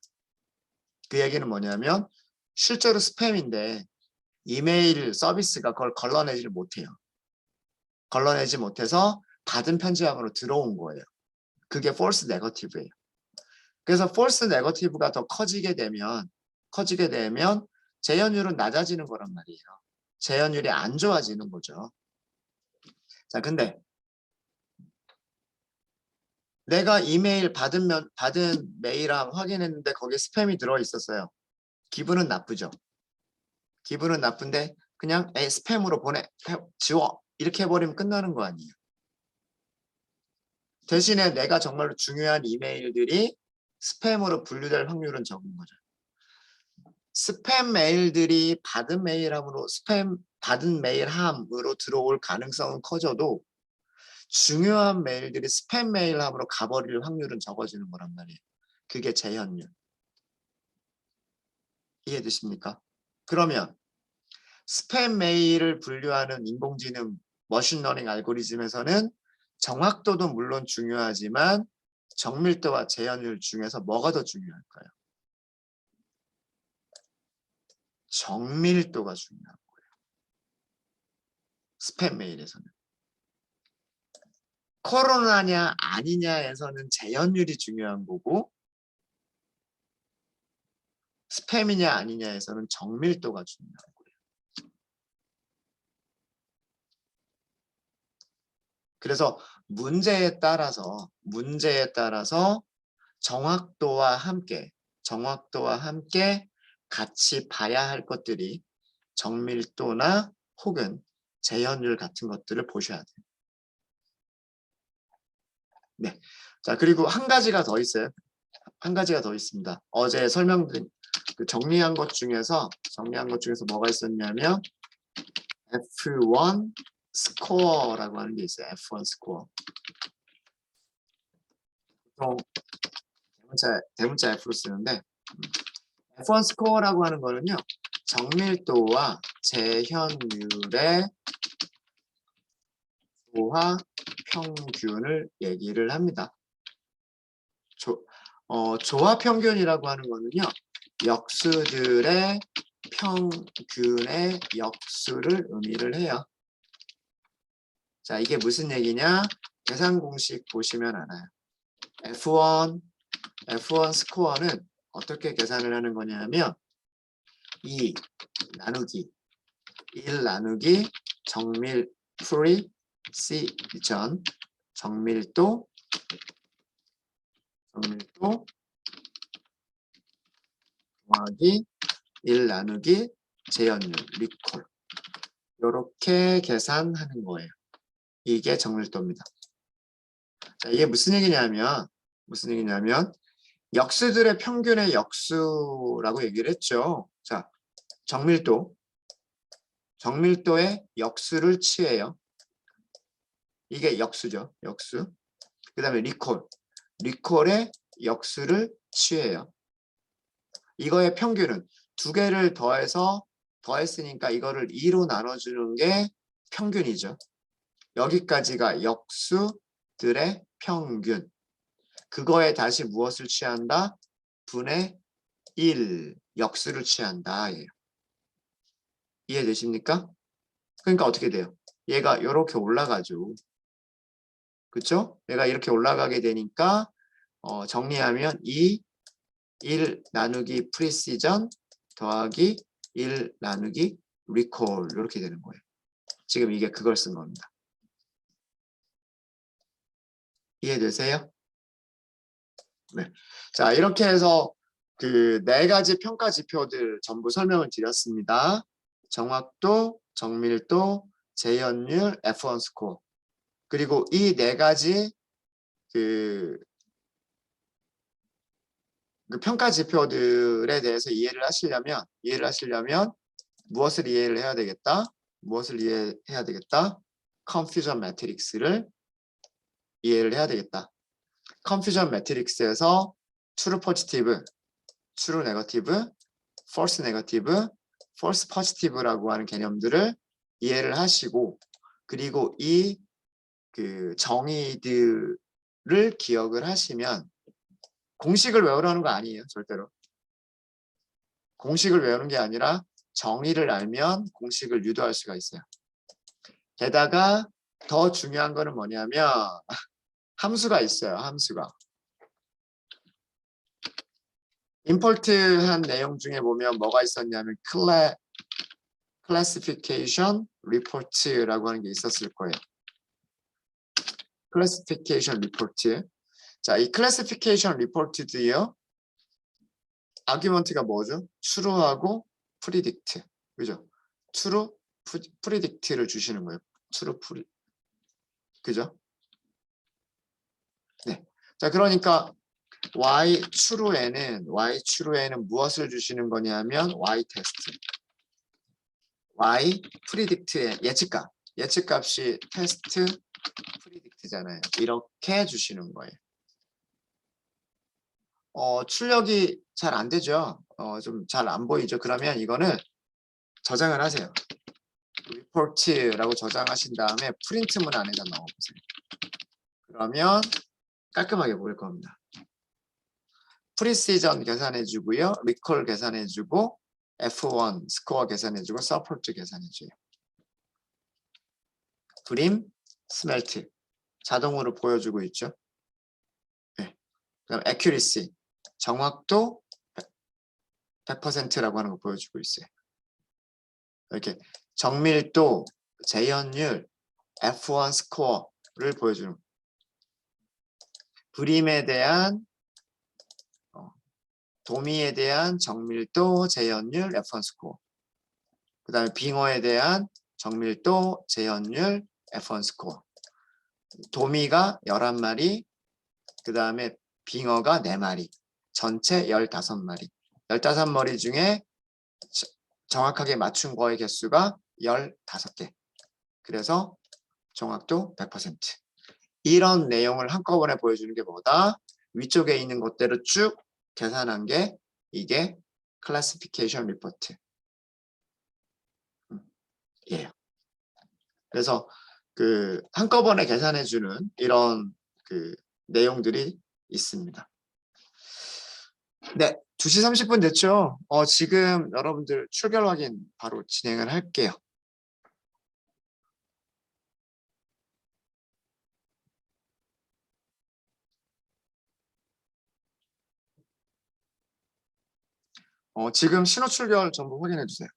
그 얘기는 뭐냐면 실제로 스팸인데 이메일 서비스가 그걸 걸러내지 못해요. 걸러내지 못해서 받은 편지함으로 들어온 거예요. 그게 false negative예요. 그래서 false negative가 더 커지게 되면 재현율은 낮아지는 거란 말이에요. 재현율이 안 좋아지는 거죠. 자, 근데 내가 이메일 받은 메일함 확인했는데 거기에 스팸이 들어 있었어요. 기분은 나쁘죠. 기분은 나쁜데 그냥 스팸으로 지워 이렇게 해버리면 끝나는 거 아니에요. 대신에 내가 정말로 중요한 이메일들이 스팸으로 분류될 확률은 적은 거죠. 스팸 메일들이 받은 메일함으로 들어올 가능성은 커져도 중요한 메일들이 스팸 메일함으로 가버릴 확률은 적어지는 거란 말이에요. 그게 재현율. 이해되십니까? 그러면 스팸 메일을 분류하는 인공지능 머신러닝 알고리즘에서는 정확도도 물론 중요하지만 정밀도와 재현율 중에서 뭐가 더 중요할까요? 정밀도가 중요한 거예요. 스팸 메일에서는. 코로나냐 아니냐에서는 재현율이 중요한 거고 스팸이냐 아니냐에서는 정밀도가 중요한 거예요. 그래서 문제에 따라서 정확도와 함께 같이 봐야 할 것들이 정밀도나 혹은 재현율 같은 것들을 보셔야 돼요. 네. 자, 그리고 한 가지가 더 있어요. 한 가지가 더 있습니다. 어제 설명드린 정리한 것 중에서 뭐가 있었냐면 F1 스코어라고 하는 게 있어요. F1 스코어. 보통 대문자 F로 쓰는데 F1 스코어라고 하는 거는요. 정밀도와 재현율의 조화 평균을 얘기를 합니다. 조화 평균이라고 하는 거는요. 역수들의 평균의 역수를 의미를 해요. 자, 이게 무슨 얘기냐? 계산 공식 보시면 알아요. F1 스코어는 어떻게 계산을 하는 거냐면 2 나누기 1 나누기 정밀 프리시전 정밀도 더하기 1 나누기 재현율 리콜 이렇게 계산하는 거예요. 이게 정밀도입니다. 자, 이게 무슨 얘기냐면 역수들의 평균의 역수라고 얘기를 했죠. 자, 정밀도의 역수를 취해요. 이게 역수죠. 역수. 그 다음에 리콜의 역수를 취해요. 이거의 평균은 두 개를 더했으니까 이거를 2로 나눠주는 게 평균이죠. 여기까지가 역수들의 평균. 그거에 다시 무엇을 취한다? 분의 1 역수를 취한다. 예요. 이해되십니까? 그러니까 어떻게 돼요? 얘가 이렇게 올라가죠. 그렇죠? 얘가 이렇게 올라가게 되니까 정리하면 1 나누기 프리시전 더하기 1 나누기 리콜 이렇게 되는 거예요. 지금 이게 그걸 쓴 겁니다. 이해되세요? 네. 자, 이렇게 해서 그 4가지 평가 지표들 전부 설명을 드렸습니다. 정확도, 정밀도, 재현율, F1 스코어. 그리고 이 4가지 그 평가 지표들에 대해서 이해를 하시려면 무엇을 이해를 해야 되겠다? 무엇을 이해해야 되겠다? 컨퓨전 매트릭스를 이해를 해야 되겠다. 컨퓨전 매트릭스에서 true positive, true negative, false negative, false positive라고 하는 개념들을 이해를 하시고 그리고 이 그 정의들을 기억을 하시면 공식을 외우라는 거 아니에요. 절대로. 공식을 외우는 게 아니라 정의를 알면 공식을 유도할 수가 있어요. 게다가 더 중요한 거는 뭐냐면 함수가 있어요. 함수가. 임포트한 내용 중에 보면 뭐가 있었냐면 classification report라고 하는 게 있었을 거예요. classification report. 자, 이 classification report도요. 아규먼트가 뭐죠? true하고 predict. 그죠? true, predict를 주시는 거예요. true, 그죠? 네. 자, 그러니까 y true에는 무엇을 주시는 거냐면 y 테스트. y predict의 예측값이 테스트 predict잖아요. 이렇게 주시는 거예요. 출력이 잘 안 되죠. 좀 잘 안 보이죠. 그러면 이거는 저장을 하세요. report라고 저장하신 다음에 프린트문 안에다 넣어보세요. 그러면 깔끔하게 보일 겁니다. 프리시전 계산해주고요. 리콜 계산해주고 F1 스코어 계산해주고 서포트 계산해줘요. 브림, 스멜트 자동으로 보여주고 있죠. 네. 그다음 accuracy 정확도 100%라고 하는 거 보여주고 있어요. 이렇게 정밀도, 재현율, F1 스코어를 보여주는 브림에 대한 도미에 대한 정밀도, 재현율, F1 스코어. 그 다음에 빙어에 대한 정밀도, 재현율, F1 스코어. 도미가 11마리, 그 다음에 빙어가 4마리, 전체 15마리. 15마리 중에 정확하게 맞춘 거의 개수가 15개. 그래서 정확도 100%. 이런 내용을 한꺼번에 보여주는 게 뭐다? 위쪽에 있는 것대로 쭉 계산한 게 이게 클래시피케이션 리포트. 예요. 그래서 그 한꺼번에 계산해주는 이런 그 내용들이 있습니다. 네, 2시 30분 됐죠? 지금 여러분들 출결 확인 바로 진행을 할게요. 지금 신호 출결 전부 확인해 주세요.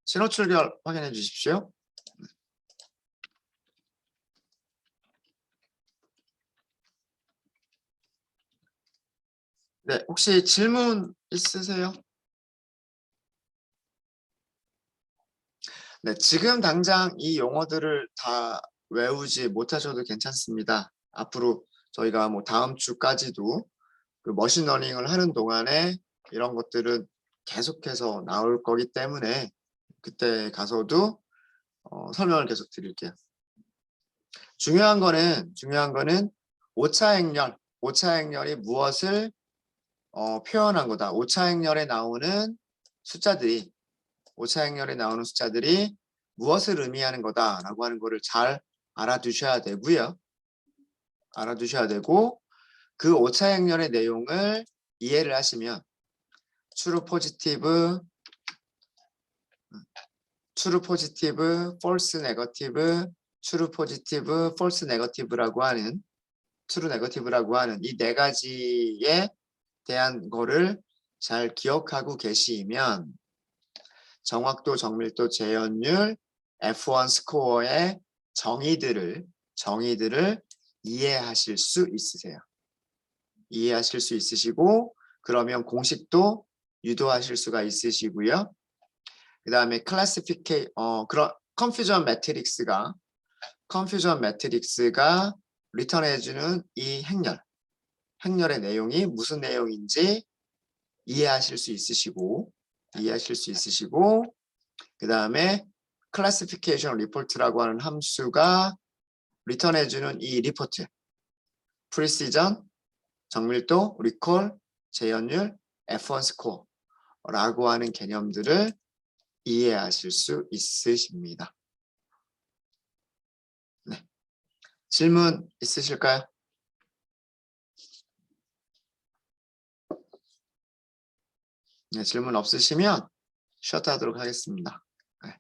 신호 출결 확인해 주십시오. 네, 혹시 질문 있으세요? 네, 지금 당장 이 용어들을 다 외우지 못하셔도 괜찮습니다. 앞으로 저희가 뭐 다음 주까지도 그 머신러닝을 하는 동안에 이런 것들은 계속해서 나올 거기 때문에 그때 가서도 설명을 계속 드릴게요. 중요한 거는 오차 행렬이 무엇을 표현한 거다. 오차 행렬에 나오는 숫자들이 무엇을 의미하는 거다라고 하는 거를 잘 알아두셔야 되고요. 알아두셔야 되고 그 오차 행렬의 내용을 이해를 하시면 true positive, false negative, true positive, false negative라고 하는 true negative라고 하는 이 네 가지에 대한 거를 잘 기억하고 계시면 정확도, 정밀도, 재현율, F1 스코어의 정의들을 이해하실 수 있으세요. 이해하실 수 있으시고 그러면 공식도 유도하실 수가 있으시고요. 그 다음에 그런 컨퓨전 매트릭스가 리턴해주는 이 행렬의 내용이 무슨 내용인지 이해하실 수 있으시고 그 다음에 클래시피케이션 리포트라고 하는 함수가 리턴해주는 이 리포트 프리시전, 정밀도, 리콜, 재현율, F1 스코어라고 하는 개념들을 이해하실 수 있으십니다. 네. 질문 있으실까요? 네, 질문 없으시면 셔트하도록 하겠습니다. 네.